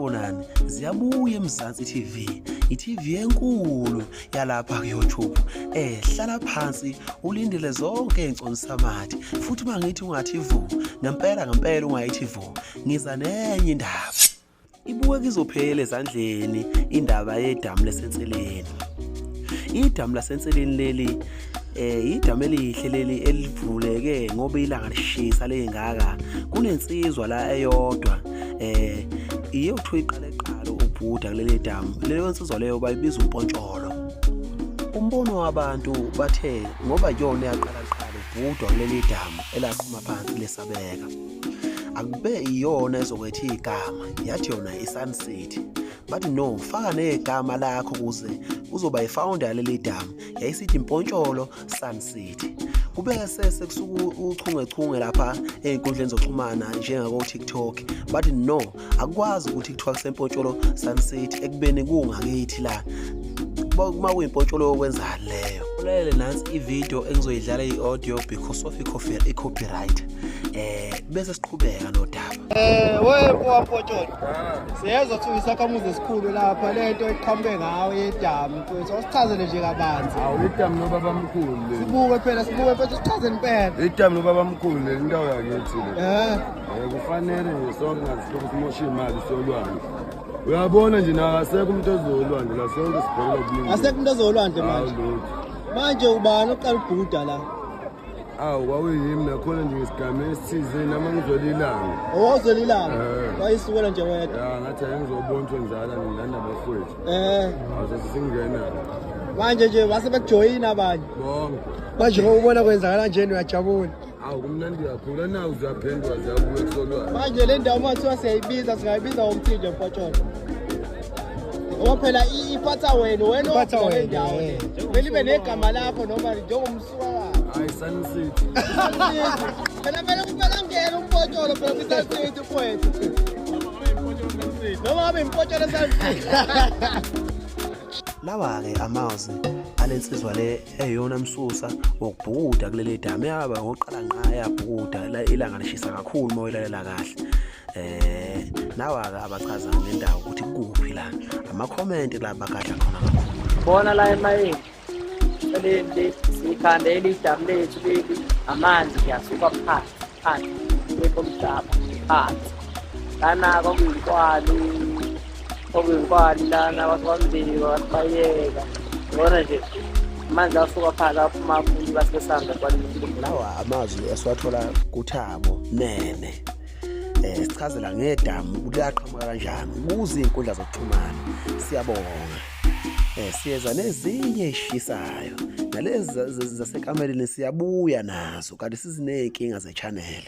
sanibonani, ziyabuya eMzansi TV, i-TV enkulu yalapha ku-YouTube. Hlala phansi ulindele zonke iy'nconsamati, futhi mangithi ungathi vu, ngempela ungayithi vu, ngiza nenye indaba. Ibuke izophela ezandleni indaba yedamu laseNseleni. Idamu laseNseleni leli idamu elihle leli elivuleke ngoba ilanga lishisa lengaka. Kunensizwa la eyodwa iyothiwa iqala ubhuda kuleli damu. Leyo nsizwa leyo bayibiza Mpotsholo. Umbono wabantu bathe ngoba yona yaqala ubhuda kuleli damu elaqhuma phansi lesabeka, akube iyona ezokwetha igama, yathi yona iSuncity. Bathi no, faka negama lakho ukuze uzoba yifounder yaleli damu. Yayisithi Mpotsholo Suncity. Kube sekusuka uchungechunge lapha ey'nkundleni zokuxhumana njengako TikTok. Bathi no, akwazi ukuthi kuthiwa kuseMpotsholo Suncity ekubeni kungakithi la. Uma kuyimpotsholo yokwenzani leyo? Kulele nansi ivideo engizoyidlala i-audio because of i-copyright. Bese siqhubeka nodaba. Wewe Mpotsholo. Siyezwa ukuthi uyisakhamuzi esikhulu lapha lento eqhamuke ngayo yedamu mfowethu. Awusichazele nje kabanzi. Awu idamu nobabamkhulu le. Sibuke mfethu sichazele impela. Idamu nobabamkhulu le indawo yakithi le. Kufanele sonke ngasihloko simoshe imali solwandle. Uyabona nje nakasekho umuntu ozolwandle la sonke sibhekela kuningi. Asekho umuntu ozolwandle manje. Manje ubani oqala ubhuda la? Awu kwawuyimi nakhona nje isigame esithize nama ngizolilanga. Owazolilanga? Wayisukela nje wedwa. Ngathi angizobona ukuthi wenzala nindana bafowethu. Singena. Manje nje wase bekujoyina abanye. Bonke. Manje ubona kwenzakala njeni uyajabula. Awu kumnandi kakhulu nawe uzaphendwa ziyabuya kusolwandle. Manje le ndawo mathiwa siyayibiza singayibiza ngomthinje Mpotsholo. Ngoba phela iphatha wena ophatha le ndawo. Kumele ibe negama lakho noma njengomsuka Hayi Suncity. Phela kuphela ngeke Mpotsholo phela kuSuncity mfowethu. Noma ngabe Mpotsholo Suncity. Lawa-ke amazwi alensizwa le eyona msusa wokubhukuda kuleli damu. Yaba ngoqala nqa yabhukuda la ilanga lishisa kakhulu moyilalela kahle. Nawa-ke abachaza ngendawo ukuthi kuphi la, ama-comment la bagadla khona kakhulu. Bona la emayini Seleni sikhandela idamu lethu leli, amanzi kuyasuka phansi komhlaba phansi lana okuyinkwali lana basibambiwa bayeka. Bona nje amanzi asuka phansi aphuma kakhulu basesanda kwaleli. Lawa amazwi esiwathola kuThabo Nene. Sichazela ngedamu ukuthi laqhamuka kanjani kuze iy'nkundla zokuxhumana. Siyabonga. Siyeza nezinye ey'shisayo nalezi zasekameleni siyabuya nazo kanti siziney'nkinga ze-channel.